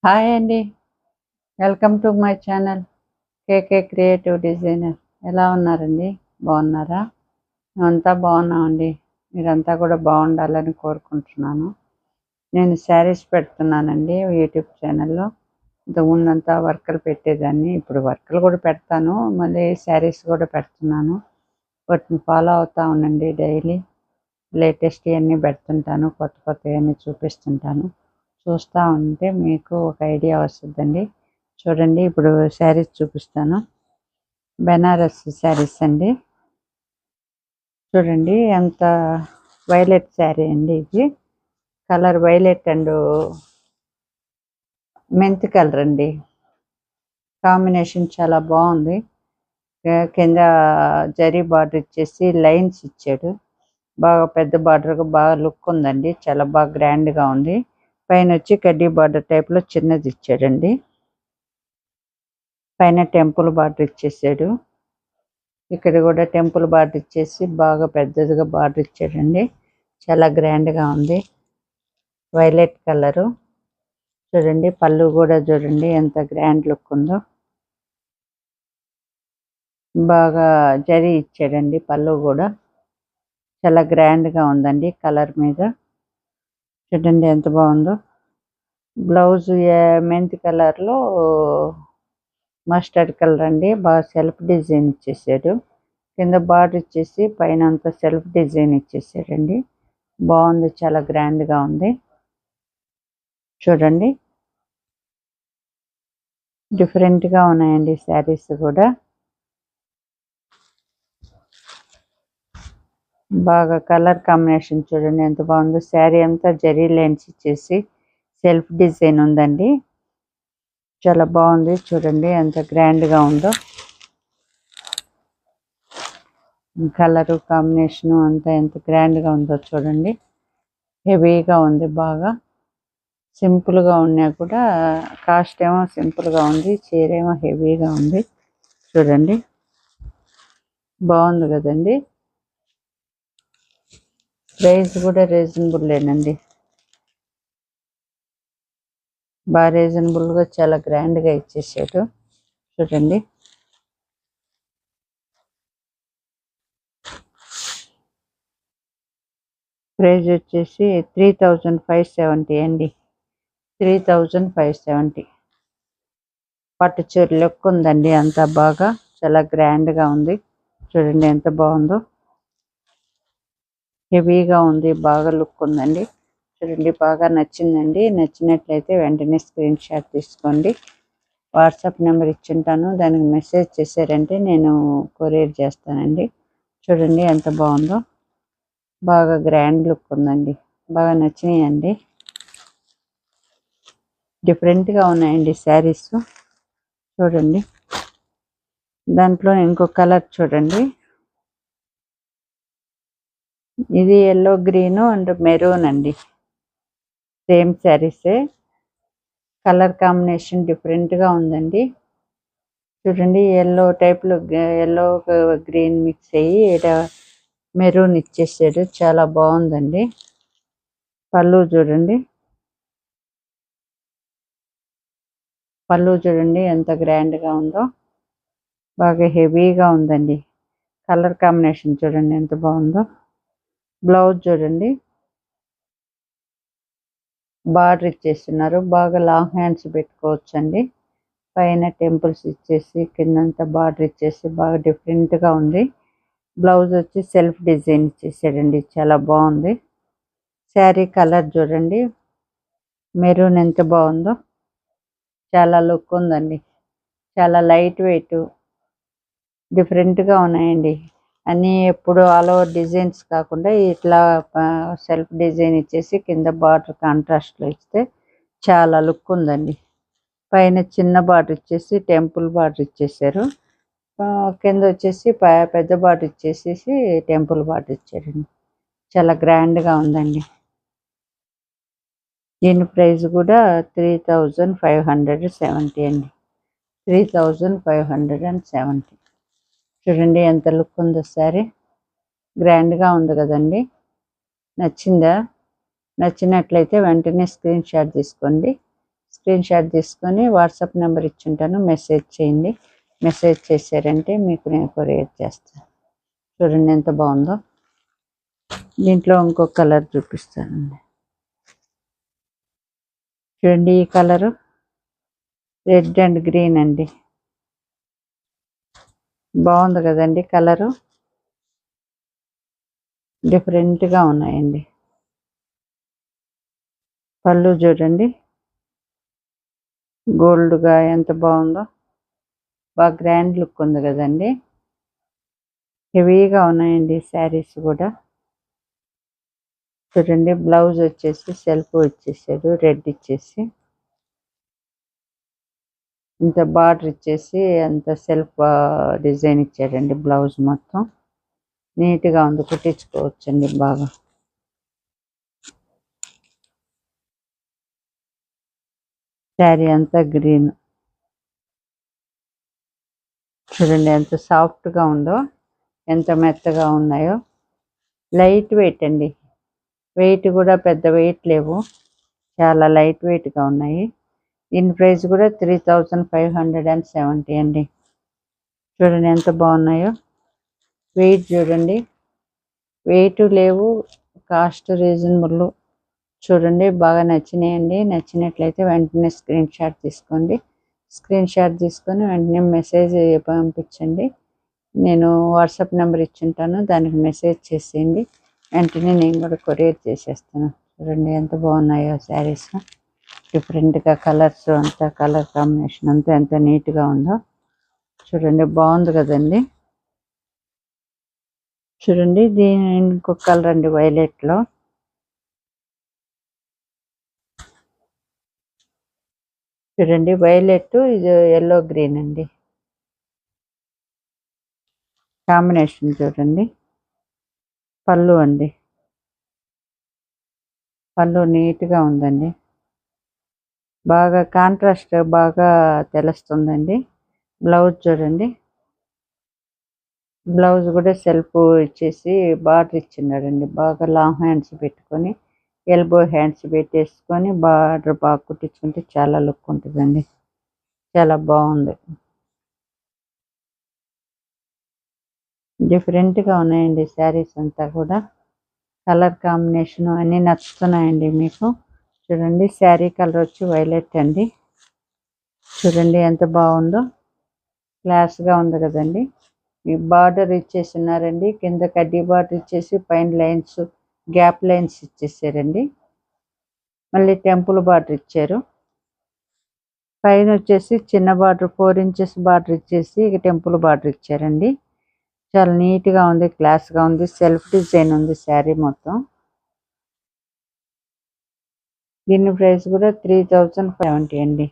Hi అండి. Welcome to my channel KK creative designer. ఎలా ఉన్నారండి? బాగున్నారా? మేమంతా బాగున్నామండి. మీరంతా కూడా బాగుండాలని కోరుకుంటున్నాను. నేను శారీస్ పెడుతున్నానండి యూట్యూబ్ ఛానల్లో. ఇంతకుముందంతా వర్కులు పెట్టేదాన్ని. ఇప్పుడు వర్కులు కూడా పెడతాను. మళ్ళీ శారీస్ కూడా పెడుతున్నాను. వాటిని ఫాలో అవుతా ఉండండి డైలీ. లేటెస్ట్ అన్నీ పెడుతుంటాను. కొత్త కొత్తవన్నీ చూపిస్తుంటాను. చూస్తూ ఉంటే మీకు ఒక ఐడియా వస్తుందండి. చూడండి, ఇప్పుడు శారీస్ చూపిస్తాను. బెనారస్ శారీస్ అండి. చూడండి ఎంత వైలెట్ శారీ అండి ఇది. Colour violet and mint colour అండి. కాంబినేషన్ చాలా బాగుంది. కింద జరీ బార్డర్ ఇచ్చేసి లైన్స్ ఇచ్చాడు. బాగా పెద్ద బార్డర్గా బాగా లుక్ ఉందండి. చాలా బాగా గ్రాండ్గా ఉంది. పైన వచ్చి కడ్డీ బార్డర్ టైప్లో చిన్నది ఇచ్చాడండి. పైన టెంపుల్ బార్డర్ ఇచ్చేసాడు. ఇక్కడ కూడా టెంపుల్ బార్డర్ ఇచ్చేసి బాగా పెద్దదిగా బార్డర్ ఇచ్చాడండి. చాలా గ్రాండ్గా ఉంది. Violet colour. చూడండి పళ్ళు కూడా చూడండి ఎంత గ్రాండ్ లుక్ ఉందో. బాగా జరీ ఇచ్చాడండి పళ్ళు కూడా. చాలా గ్రాండ్గా ఉందండి కలర్ మీద. చూడండి ఎంత బాగుందో. బ్లౌజ్ మెంతి కలర్లో మస్టర్డ్ కలర్ అండి. బాగా సెల్ఫ్ డిజైన్ ఇచ్చేసాడు. కింద బార్డర్ ఇచ్చేసి పైన అంతా సెల్ఫ్ డిజైన్ ఇచ్చేసాడండి. బాగుంది, చాలా గ్రాండ్గా ఉంది. చూడండి డిఫరెంట్గా ఉన్నాయండి శారీస్ కూడా. బాగా కలర్ కాంబినేషన్ చూడండి ఎంత బాగుందో. శారీ అంతా జరీ లైన్స్ ఇచ్చేసి సెల్ఫ్ డిజైన్ ఉందండి. చాలా బాగుంది. చూడండి ఎంత గ్రాండ్గా ఉందో. కలరు కాంబినేషను అంతా ఎంత గ్రాండ్గా ఉందో చూడండి. హెవీగా ఉంది. బాగా సింపుల్గా ఉన్నా కూడా కాస్ట్ ఏమో సింపుల్గా ఉంది, చీర ఏమో హెవీగా ఉంది. చూడండి బాగుంది కదండి. ప్రైస్ కూడా రీజనబుల్లేనండి. బాగా రీజనబుల్గా చాలా గ్రాండ్గా ఇచ్చేసాడు. చూడండి ప్రైస్ వచ్చేసి 3570 అండి. 3570. పట్టు చీర లుక్ ఉందండి. అంతా బాగా చాలా గ్రాండ్గా ఉంది. చూడండి ఎంత బాగుందో. హెవీగా ఉంది, బాగా లుక్ ఉందండి. చూడండి బాగా నచ్చిందండి. నచ్చినట్లయితే వెంటనే స్క్రీన్ షాట్ తీసుకోండి. వాట్సాప్ నెంబర్ ఇచ్చింటాను, దానికి మెసేజ్ చేశారంటే నేను కొరియర్ చేస్తానండి. చూడండి ఎంత బాగుందో. బాగా గ్రాండ్ లుక్ ఉందండి. బాగా నచ్చినాయండి. డిఫరెంట్గా ఉన్నాయండి శారీస్. చూడండి దాంట్లో ఇంకో కలర్ చూడండి. ఇది ఎల్లో గ్రీన్ అండ్ మెరూన్ అండి. సేమ్ శారీసే, కలర్ కాంబినేషన్ డిఫరెంట్గా ఉందండి. చూడండి ఎల్లో టైప్లో ఎల్లో గ్రీన్ మిక్స్ అయ్యి మెరూన్ ఇచ్చేసాడు. చాలా బాగుందండి. పళ్ళు చూడండి. పళ్ళు చూడండి ఎంత గ్రాండ్గా ఉందో. బాగా హెవీగా ఉందండి. కలర్ కాంబినేషన్ చూడండి ఎంత బాగుందో. బ్లౌజ్ చూడండి బార్డర్ ఇచ్చేస్తున్నారు. బాగా లాంగ్ హ్యాండ్స్ పెట్టుకోవచ్చండి. పైన టెంపుల్స్ ఇచ్చేసి కిందంతా బార్డర్ ఇచ్చేసి బాగా డిఫరెంట్గా ఉంది. బ్లౌజ్ వచ్చి సెల్ఫ్ డిజైన్ ఇచ్చేసాడండి. చాలా బాగుంది. శారీ కలర్ చూడండి మెరూన్ ఎంత బాగుందో. చాలా లుక్ ఉందండి. చాలా లైట్ వెయిట్, డిఫరెంట్గా ఉన్నాయండి. అన్నీ ఎప్పుడు ఆల్ ఓవర్ డిజైన్స్ కాకుండా ఇట్లా సెల్ఫ్ డిజైన్ ఇచ్చేసి కింద బార్డర్ కాంట్రాస్ట్లో ఇస్తే చాలా లుక్ ఉందండి. పైన చిన్న బార్డర్ ఇచ్చేసి టెంపుల్ బార్డర్ ఇచ్చేసారు. కింద వచ్చేసి పెద్ద బార్డర్ ఇచ్చేసేసి టెంపుల్ బార్డర్ ఇచ్చారండి. చాలా గ్రాండ్గా ఉందండి. దీని ప్రైస్ కూడా 3570 అండి. 3570. చూడండి ఎంత లుక్ ఉందో శారీ. గ్రాండ్గా ఉంది కదండి. నచ్చిందా? నచ్చినట్లయితే వెంటనే స్క్రీన్ షాట్ తీసుకోండి. స్క్రీన్ షాట్ తీసుకొని వాట్సాప్ నెంబర్ ఇచ్చుంటాను, మెసేజ్ చేయండి. మెసేజ్ చేశారంటే మీకు నేను కొరియర్ చేస్తాను. చూడండి ఎంత బాగుందో. దీంట్లో ఇంకొక కలర్ చూపిస్తానండి. చూడండి ఈ కలరు రెడ్ అండ్ గ్రీన్ అండి. బాగుంది కదండి కలరు, డిఫరెంట్గా ఉన్నాయండి. పళ్ళు చూడండి గోల్డ్గా ఎంత బాగుందో, బాగా గ్రాండ్ లుక్ ఉంది కదండి. హెవీగా ఉన్నాయండి శారీస్ కూడా. చూడండి బ్లౌజ్ వచ్చేసి సెల్ఫ్ వచ్చేసాడు, రెడ్ ఇచ్చేసి ఇంత బార్డర్ ఇచ్చేసి అంత సెల్ఫ్ డిజైన్ ఇచ్చాడండి. బ్లౌజ్ మొత్తం నీట్గా ఉంది, కుట్టించుకోవచ్చండి బాగా. శారీ అంతా గ్రీన్. చూడండి ఎంత సాఫ్ట్గా ఉందో, ఎంత మెత్తగా ఉన్నాయో. లైట్ వెయిట్ అండి, వెయిట్ కూడా పెద్ద వెయిట్ లేవు, చాలా లైట్ వెయిట్గా ఉన్నాయి. దీని ప్రైస్ కూడా 3570 అండి. చూడండి ఎంత బాగున్నాయో. వెయిట్ చూడండి, వెయిట్ లేవు, కాస్ట్ రీజనబుల్. చూడండి బాగా నచ్చినాయండి. నచ్చినట్లయితే వెంటనే స్క్రీన్ షాట్ తీసుకోండి. స్క్రీన్ షాట్ తీసుకొని వెంటనే మెసేజ్ పంపించండి. నేను వాట్సాప్ నెంబర్ ఇచ్చుంటాను, దానికి మెసేజ్ చేసేయండి. వెంటనే నేను కూడా కొరియర్ చేసేస్తాను. చూడండి ఎంత బాగున్నాయో శారీస్. డిఫరెంట్గా కలర్స్ అంతా, కలర్ కాంబినేషన్ అంతా ఎంత నీట్గా ఉందో. చూడండి బాగుంది కదండి. చూడండి దీని ఇంకొక కలర్ అండి, వైలెట్లో. చూడండి వైలెట్, ఇది ఎల్లో గ్రీన్ అండి కాంబినేషన్. చూడండి పళ్ళు అండి, పళ్ళు నీట్గా ఉందండి, బాగా కాంట్రాస్ట్ బాగా తెలుస్తుందండి. బ్లౌజ్ చూడండి, బ్లౌజ్ కూడా సెల్ఫ్ ఇచ్చేసి బార్డర్ ఇచ్చినాడండి. బాగా లాంగ్ హ్యాండ్స్ పెట్టుకొని, ఎల్బో హ్యాండ్స్ పెట్టేసుకొని బార్డర్ బాగా కుట్టించుకుంటే చాలా లుక్ ఉంటుందండి. చాలా బాగుంది, డిఫరెంట్గా ఉన్నాయండి శారీస్ అంతా కూడా. కలర్ కాంబినేషన్ అన్నీ నచ్చుతున్నాయండి మీకు. చూడండి శారీ కలర్ వచ్చి వైలెట్ అండి. చూడండి ఎంత బాగుందో, క్లాస్గా ఉంది కదండి. ఈ బార్డర్ ఇచ్చేస్తున్నారండి, కింద కడ్డీ బార్డర్ ఇచ్చేసి పైన లైన్స్, గ్యాప్ లైన్స్ ఇచ్చేసారండి. మళ్ళీ టెంపుల్ బార్డర్ ఇచ్చారు. పైన వచ్చేసి చిన్న బార్డర్ 4 ఇంచెస్ బార్డర్ ఇచ్చేసి ఇక టెంపుల్ బార్డర్ ఇచ్చారండి. చాలా నీట్గా ఉంది, క్లాస్గా ఉంది. సెల్ఫ్ డిజైన్ ఉంది శారీ మొత్తం. దీని ప్రైస్ కూడా 3570 అండి.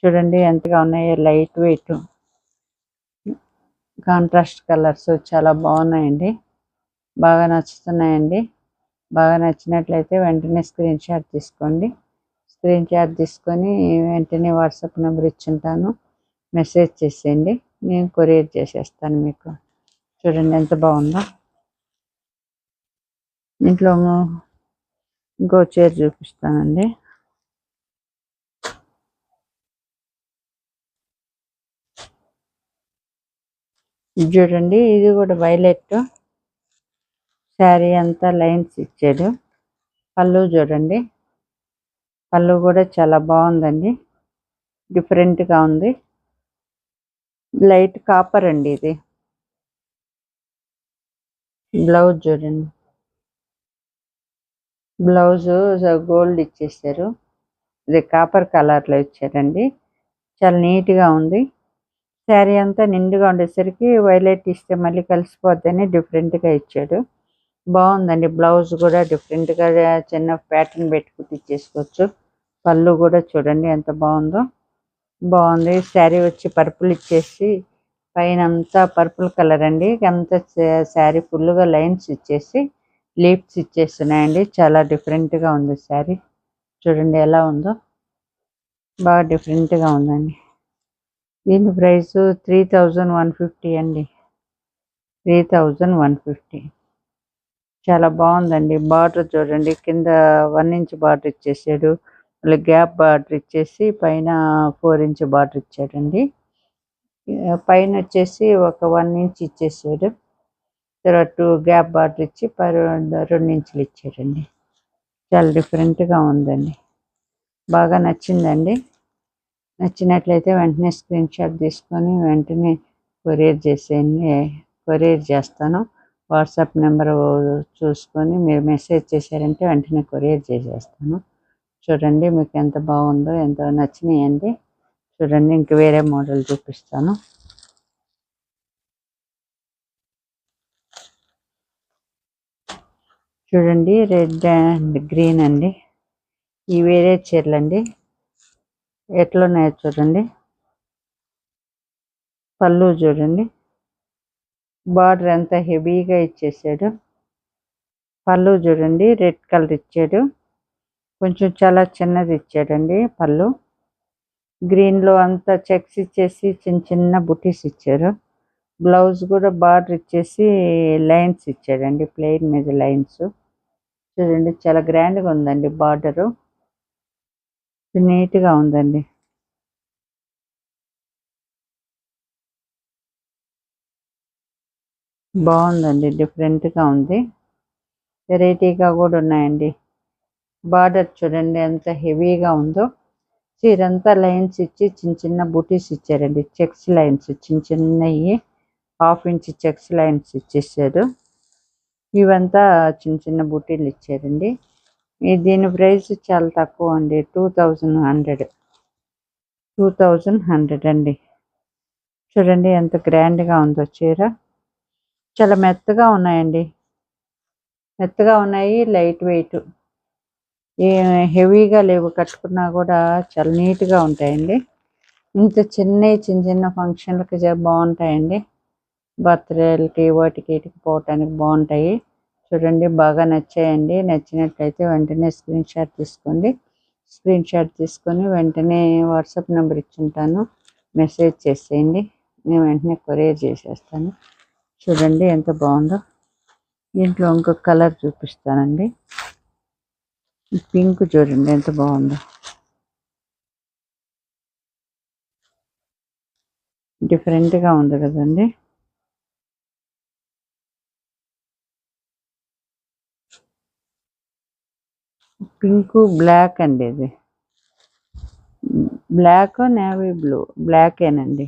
చూడండి ఎంతగా ఉన్నాయో, లైట్ వెయిట్ కాంట్రాస్ట్ కలర్స్ చాలా బాగున్నాయండి, బాగా నచ్చుతున్నాయండి. బాగా నచ్చినట్లయితే వెంటనే స్క్రీన్ షాట్ తీసుకోండి. స్క్రీన్ షాట్ తీసుకొని వెంటనే వాట్సాప్ నెంబర్ ఇచ్చుంటాను, మెసేజ్ చేసేయండి. నేను కొరియర్ చేసేస్తాను మీకు. చూడండి ఎంత బాగుందో. ఇంట్లో ఇంకో చీర చూపిస్తానండి. ఇది చూడండి, ఇది కూడా వైలెట్. శారీ అంతా లైన్స్ ఇచ్చాడు. పళ్ళు చూడండి, పళ్ళు కూడా చాలా బాగుందండి, డిఫరెంట్గా ఉంది. లైట్ కాపర్ అండి ఇది. బ్లౌజ్ చూడండి, బ్లౌజ్ గోల్డ్ ఇచ్చేసారు, ఇది కాపర్ కలర్లో ఇచ్చారండి. చాలా నీట్గా ఉంది. శారీ అంతా నిండుగా ఉండేసరికి వైలెట్ ఇస్తే మళ్ళీ కలిసిపోద్దని డిఫరెంట్గా ఇచ్చాడు. బాగుందండి. బ్లౌజ్ కూడా డిఫరెంట్గా చిన్న ప్యాటర్న్ పెట్టి కుట్టించేసుకోవచ్చు. పళ్ళు కూడా చూడండి ఎంత బాగుందో, బాగుంది. శారీ వచ్చి పర్పుల్ ఇచ్చేసి పైన అంతా పర్పుల్ కలర్ అండి. అంతా శారీ ఫుల్గా లైన్స్ ఇచ్చేసి లీప్స్ ఇచ్చేస్తున్నాయండి. చాలా డిఫరెంట్గా ఉంది శారీ. చూడండి ఎలా ఉందో, బాగా డిఫరెంట్గా ఉందండి. దీని ప్రైస్ 3150 అండి. 3150. చాలా బాగుందండి. బార్డర్ చూడండి, కింద 1 ఇంచ్ బార్డర్ ఇచ్చేసాడు. గ్యాప్ బార్డర్ ఇచ్చేసి పైన 4 ఇంచ్ బార్డర్ ఇచ్చాడండి. పైన వచ్చేసి ఒక 1 ఇంచ్ ఇచ్చేసాడు. తర్వాత 2 గ్యాప్ బార్డర్ ఇచ్చి 2 ఇంచులు ఇచ్చాడండి. చాలా డిఫరెంట్గా ఉందండి. బాగా నచ్చిందండి. నచ్చినట్లయితే వెంటనే స్క్రీన్ షాట్ తీసుకొని వెంటనే కొరియర్ చేసేయండి. కొరియర్ చేస్తాను. వాట్సాప్ నెంబర్ చూసుకొని మీరు మెసేజ్ చేశారంటే వెంటనే కొరియర్ చేసేస్తాను. చూడండి మీకు ఎంత బాగుందో, ఎంత నచ్చినాయండి. చూడండి ఇంక వేరే మోడల్ చూపిస్తాను. చూడండి రెడ్ అండ్ గ్రీన్ అండి. ఈ వేరే చీరలు అండి. ఎట్లున్నాయో చూడండి. పళ్ళు చూడండి, బార్డర్ ఎంత హెవీగా ఇచ్చేసాడు. పళ్ళు చూడండి రెడ్ కలర్ ఇచ్చాడు. కొంచెం చాలా చిన్నది ఇచ్చాడండి పళ్ళు. గ్రీన్లో అంతా చెక్స్ ఇచ్చేసి చిన్న చిన్న బుటీస్ ఇచ్చారు. బ్లౌజ్ కూడా బార్డర్ ఇచ్చేసి లైన్స్ ఇచ్చాడండి, ప్లెయిన్ మీద లైన్స్. చూడండి చాలా గ్రాండ్గా ఉందండి. బార్డరు నీట్గా ఉందండి. బాగుందండి, డిఫరెంట్గా ఉంది. వెరైటీగా కూడా ఉన్నాయండి. బార్డర్ చూడండి ఎంత హెవీగా ఉందో. చీరంతా లైన్స్ ఇచ్చి చిన్న చిన్న బుటీస్ ఇచ్చారండి. చెక్స్ లైన్స్ చిన్న చిన్నవి 1/2 ఇంచ్ చెక్స్ లైన్స్ ఇచ్చేసాడు. ఇవంతా చిన్న చిన్న బుటీలు ఇచ్చారండి. దీని ప్రైస్ చాలా తక్కువ అండి. 2100 అండి. చూడండి ఎంత గ్రాండ్గా ఉందో చీర. చాలా మెత్తగా ఉన్నాయండి. మెత్తగా ఉన్నాయి, లైట్ వెయిట్. హెవీగా లేవు, కట్టుకున్నా కూడా చాలా నీట్గా ఉంటాయండి. ఇంత చిన్న చిన్న ఫంక్షన్లకి బాగుంటాయండి. బర్త్డేలకి వాటికి వీటికి పోవటానికి బాగుంటాయి. చూడండి బాగా నచ్చాయండి. నచ్చినట్లయితే వెంటనే స్క్రీన్ షాట్ తీసుకోండి. స్క్రీన్ షాట్ తీసుకొని వెంటనే వాట్సాప్ నెంబర్ ఇచ్చుంటాను, మెసేజ్ చేసేయండి. నేను వెంటనే కొరియర్ చేసేస్తాను. చూడండి ఎంత బాగుందో. దీంట్లో ఇంకొక కలర్ చూపిస్తానండి. పింక్ చూడండి ఎంత బాగుందో. డిఫరెంట్గా ఉంది కదండి. పింక్ బ్లాక్ అండి. ఇది బ్లాక్ నేవీ బ్లూ, బ్లాకేనండి.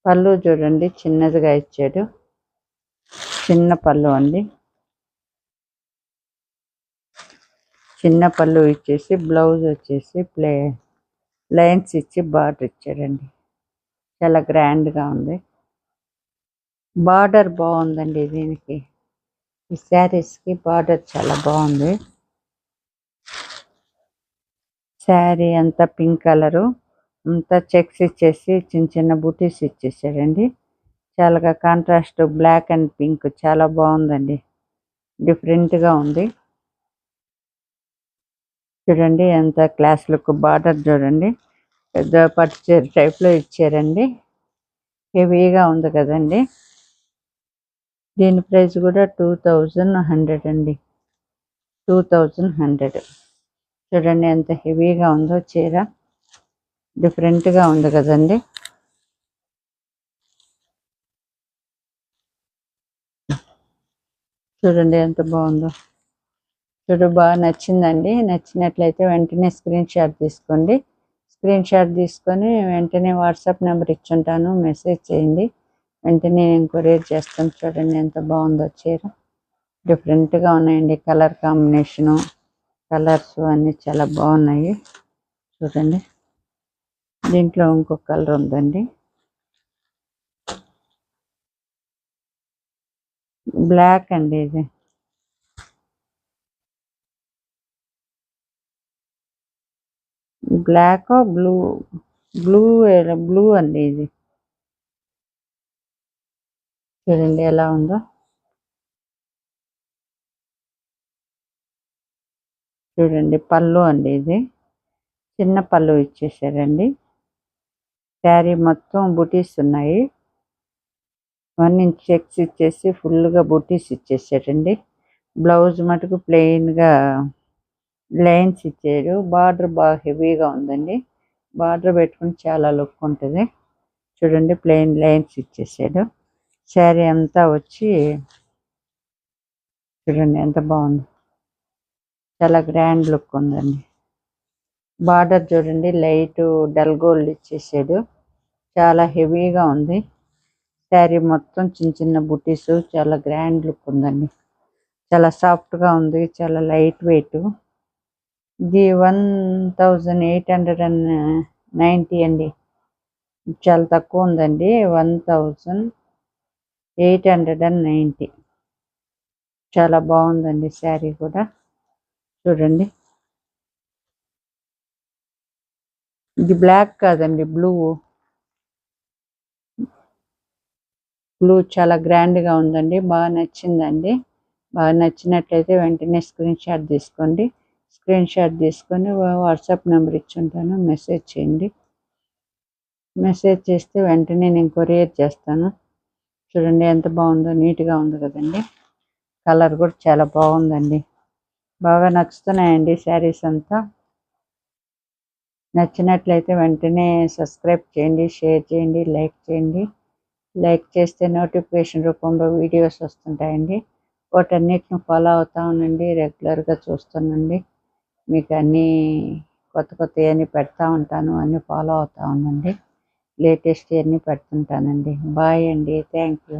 పళ్ళు చూడండి చిన్నదిగా ఇచ్చాడు. చిన్న పళ్ళు అండి. చిన్న పళ్ళు ఇచ్చేసి బ్లౌజ్ వచ్చేసి లైన్స్ ఇచ్చి బార్డర్ ఇచ్చాడండి. చాలా గ్రాండ్గా ఉంది. బార్డర్ బాగుందండి. దీనికి ఈ శారీస్కి బార్డర్ చాలా బాగుంది. శారీ అంతా పింక్ కలరు, అంతా చెక్స్ ఇచ్చేసి చిన్న చిన్న బూటీస్ ఇచ్చేసాడండి. చాలా కాంట్రాస్ట్ బ్లాక్ అండ్ పింక్ చాలా బాగుందండి. డిఫరెంట్గా ఉంది. చూడండి ఎంత క్లాస్ లుక్. బార్డర్ చూడండి పెద్ద పట్టు చీర టైప్లో ఇచ్చారండి. హెవీగా ఉంది కదండి. దీని ప్రైస్ కూడా 2100 అండి. 2100. చూడండి ఎంత హెవీగా ఉందో చీర. డిఫరెంట్గా ఉంది కదండి. చూడండి ఎంత బాగుందో. బాగా నచ్చిందండి. నచ్చినట్లయితే వెంటనే స్క్రీన్ షాట్ తీసుకోండి. స్క్రీన్ షాట్ తీసుకొని వెంటనే వాట్సాప్ నెంబర్ ఇచ్చుంటాను, మెసేజ్ చేయండి. వెంటనే నేను కొరియర్ చేస్తాను. చూడండి ఎంత బాగుందో చీర. డిఫరెంట్గా ఉన్నాయండి. కలర్ కాంబినేషను, కలర్స్ అన్నీ చాలా బాగున్నాయి. చూడండి దీంట్లో ఇంకొక కలర్ ఉందండి. బ్లాక్ అండి. ఇది బ్లాక్ బ్లూ, బ్లూ అండి. ఇది చూడండి ఎలా ఉందో. చూడండి పళ్ళు అండి. ఇది చిన్న పళ్ళు ఇచ్చేసారండి. శారీ మొత్తం బుటీస్ ఉన్నాయి. 1 ఇంచ్ చెక్స్ ఇచ్చేసి ఫుల్గా బుటీస్ ఇచ్చేసారండి. బ్లౌజ్ మటుకు ప్లెయిన్గా లైన్స్ ఇచ్చాడు. బార్డర్ బాగా హెవీగా ఉందండి. బార్డర్ పెట్టుకుని చాలా లుక్ ఉంటుంది. చూడండి ప్లెయిన్ లైన్స్ ఇచ్చేసాడు. శారీ అంతా వచ్చి చూడండి ఎంత బాగుంది. చాలా గ్రాండ్ లుక్ ఉందండి. బార్డర్ చూడండి లైట్ డల్ గోల్డ్ ఇచ్చేసాడు. చాలా హెవీగా ఉంది. శారీ మొత్తం చిన్న చిన్న బుటీస్, చాలా గ్రాండ్ లుక్ ఉందండి. చాలా సాఫ్ట్గా ఉంది. చాలా లైట్ వెయిట్. ఇది 1890 అండి. చాలా తక్కువ ఉందండి. 1890. చాలా బాగుందండి శారీ కూడా. చూడండి ఇది బ్లాక్ కాదండి, బ్లూ చాలా గ్రాండ్గా ఉందండి. బాగా నచ్చిందండి. బాగా నచ్చినట్లయితే వెంటనే స్క్రీన్ షాట్ తీసుకోండి. స్క్రీన్ షాట్ తీసుకొని వాట్సాప్ నెంబర్ ఇచ్చి ఉంటాను, మెసేజ్ చేయండి. మెసేజ్ చేస్తే వెంటనే నేను కొరియర్ చేస్తాను. చూడండి ఎంత బాగుందో, నీట్గా ఉంది కదండి. కలర్ కూడా చాలా బాగుందండి. బాగా నచ్చుతున్నాయండి శారీస్ అంతా. నచ్చినట్లయితే వెంటనే సబ్స్క్రైబ్ చేయండి, షేర్ చేయండి, లైక్ చేయండి. లైక్ చేస్తే నోటిఫికేషన్ రూపంలో వీడియోస్ వస్తుంటాయండి. వాటన్నిటిని ఫాలో అవుతా ఉండండి. రెగ్యులర్గా చూస్తానండి. మీకు అన్నీ కొత్త కొత్తవన్నీ పెడతా ఉంటాను. అన్నీ ఫాలో అవుతా ఉండండి. లేటెస్ట్ అన్నీ పెడుతుంటానండి. బాయ్ అండి. Thank you.